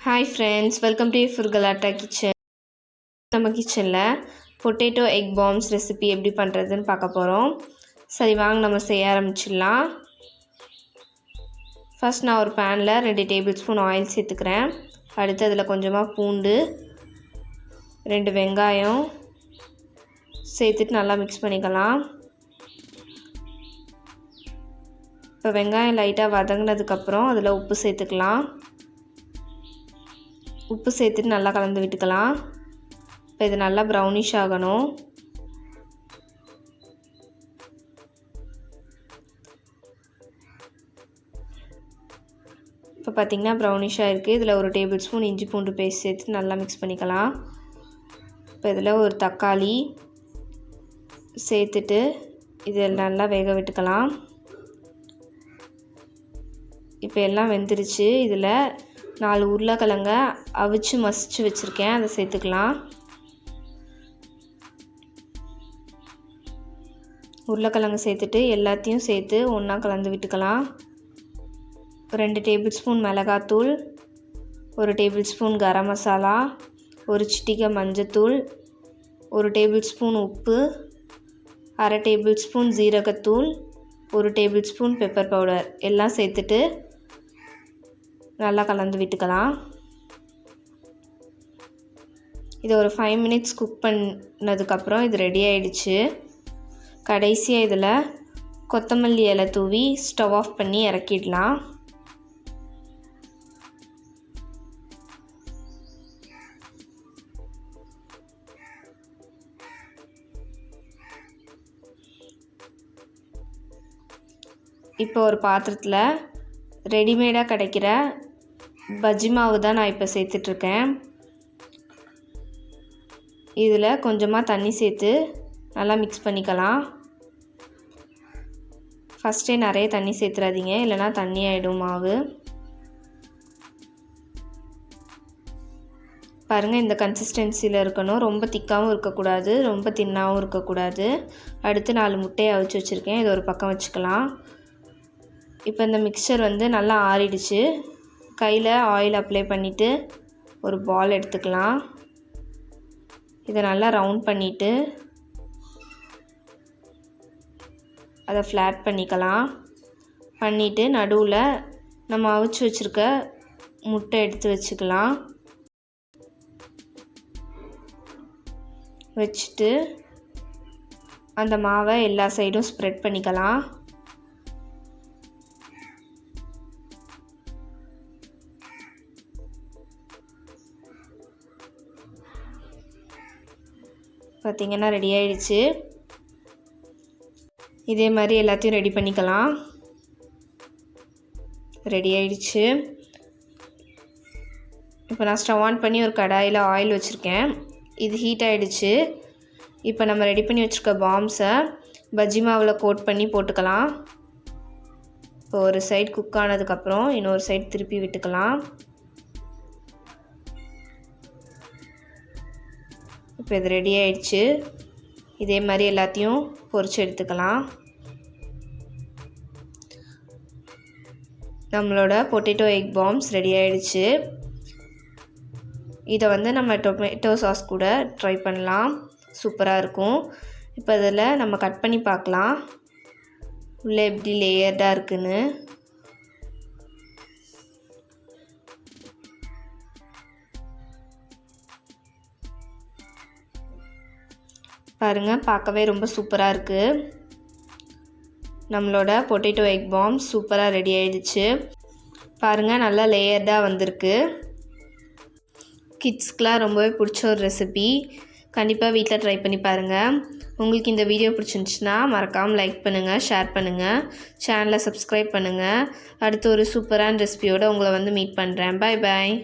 Hi friends, welcome to ஃபுர்கலாட்டா kitchen. நம்ம கிச்சனில் பொட்டேட்டோ எக் பாம்ஸ் ரெசிபி எப்படி பண்ணுறதுன்னு பார்க்க போகிறோம். சரி வாங்க நம்ம செய்ய ஆரம்பிச்சிடலாம். ஃபஸ்ட் நான் ஒரு பேனில் 2 டேபிள் ஸ்பூன் ஆயில் சேர்த்துக்கிறேன். அடுத்து அதில் கொஞ்சமாக பூண்டு, 2 வெங்காயம் சேர்த்துட்டு நல்லா மிக்ஸ் பண்ணிக்கலாம். இப்போ வெங்காயம் லைட்டாக வதங்கினதுக்கப்புறம் அதில் உப்பு சேர்த்துக்கலாம். உப்பு சேர்த்துட்டு நல்லா கலந்து விட்டுக்கலாம். இப்போ இது நல்லா ப்ரௌனிஷ் ஆகணும். இப்போ பார்த்திங்கன்னா ப்ரௌனிஷாக இருக்குது. இதில் ஒரு டேபிள் ஸ்பூன் இஞ்சி பூண்டு பேஸ்ட் சேர்த்து நல்லா மிக்ஸ் பண்ணிக்கலாம். இப்போ இதில் ஒரு தக்காளி சேர்த்துட்டு இதில் நல்லா வேக விட்டுக்கலாம். இப்போ எல்லாம் வெந்துருச்சு. இதில் 4 உருளைக்கிழங்க அவிச்சு மசிச்சு வச்சுருக்கேன், அதை சேர்த்துக்கலாம். உருளைக்கிழங்கு சேர்த்துட்டு எல்லாத்தையும் சேர்த்து ஒன்றா கலந்து விட்டுக்கலாம். 2 டேபிள் ஸ்பூன் மிளகாத்தூள், 1 டேபிள் ஸ்பூன் கரம் மசாலா, 1 சிட்டிகை மஞ்சத்தூள், 1 டேபிள் ஸ்பூன் உப்பு, 1/2 டேபிள் ஸ்பூன் ஜீரகத்தூள், 1 டேபிள் ஸ்பூன் பெப்பர் பவுடர் எல்லாம் சேர்த்துட்டு நல்லா கலந்து விட்டுக்கலாம். இது ஒரு 5 மினிட்ஸ் குக் பண்ணதுக்கப்புறம் இது ரெடி ஆகிடுச்சு. கடைசியாக இதில் கொத்தமல்லி இலை தூவி ஸ்டவ் ஆஃப் பண்ணி இறக்கிடலாம். இப்போ ஒரு பாத்திரத்தில் ரெடிமேடாக கிடைக்கிற பஜ்ஜி மாவு தான் நான் இப்போ சேர்த்துட்ருக்கேன். இதில் கொஞ்சமாக தண்ணி சேர்த்து நல்லா மிக்ஸ் பண்ணிக்கலாம். ஃபஸ்ட்டே நிறைய தண்ணி சேர்த்துறாதீங்க, இல்லைனா தண்ணி ஆகிடும் மாவு. பாருங்கள், இந்த கன்சிஸ்டன்சியில் இருக்கணும். ரொம்ப திக்காகவும் இருக்கக்கூடாது, ரொம்ப தின்னாகவும் இருக்கக்கூடாது. அடுத்து 4 முட்டையை அவிச்சு வச்சுருக்கேன், இது ஒரு பக்கம் வச்சுக்கலாம். இப்போ இந்த மிக்சர் நல்லா ஆறிடுச்சு. கையில் ஆயில் அப்ளை பண்ணிவிட்டு ஒரு பால் எடுத்துக்கலாம். இதை நல்லா ரவுண்ட் பண்ணிவிட்டு அதை ஃப்ளாட் பண்ணிக்கலாம். பண்ணிவிட்டு நடுவில் நம்ம அவிச்சு வச்சுருக்க முட்டை எடுத்து வச்சுக்கலாம். வச்சுட்டு அந்த மாவை எல்லா சைடும் ஸ்ப்ரெட் பண்ணிக்கலாம். பார்த்திங்கன்னா ரெடி ஆகிடுச்சு. இதே மாதிரி எல்லாத்தையும் ரெடி பண்ணிக்கலாம். ரெடி ஆகிடுச்சு. இப்போ நான் ஸ்டவ் ஆன் பண்ணி ஒரு கடாயில் ஆயில் வச்சுருக்கேன். இது ஹீட் ஆகிடுச்சு. இப்போ நம்ம ரெடி பண்ணி வச்சுருக்க பாம்ஸை பஜ்ஜி மாவில் கோட் பண்ணி போட்டுக்கலாம். இப்போ ஒரு சைடு குக் ஆனதுக்கப்புறம் இன்னொரு சைடு திருப்பி விட்டுக்கலாம். இப்போ இது ரெடி ஆயிடுச்சு. இதே மாதிரி எல்லாத்தையும் பொரிச்சு எடுத்துக்கலாம். நம்மளோட பொட்டேட்டோ எக் பாம்ஸ் ரெடி ஆயிடுச்சு. இதை நம்ம டொமேட்டோ சாஸ் கூட ட்ரை பண்ணலாம், சூப்பராக இருக்கும். இப்போ இதில் நம்ம கட் பண்ணி பார்க்கலாம் உள்ளே எப்படி லேயர்டாக இருக்குன்னு. பாருங்கள், பார்க்கவே ரொம்ப சூப்பராக இருக்குது. நம்மளோட பொட்டேட்டோ எக் பாம்ஸ் சூப்பராக ரெடி ஆகிடுச்சு. பாருங்கள், நல்லா லேயர்டாக வந்திருக்கு. கிட்ஸ்க்கெலாம் ரொம்பவே பிடிச்ச ஒரு ரெசிபி. கண்டிப்பாக வீட்டில் ட்ரை பண்ணி பாருங்கள். உங்களுக்கு இந்த வீடியோ பிடிச்சிருந்துச்சுன்னா மறக்காமல் லைக் பண்ணுங்கள், ஷேர் பண்ணுங்கள், சேனலை சப்ஸ்கிரைப் பண்ணுங்கள். அடுத்து ஒரு சூப்பரான ரெசிபியோடு உங்களை மீட் பண்ணுறேன். பாய் பாய்.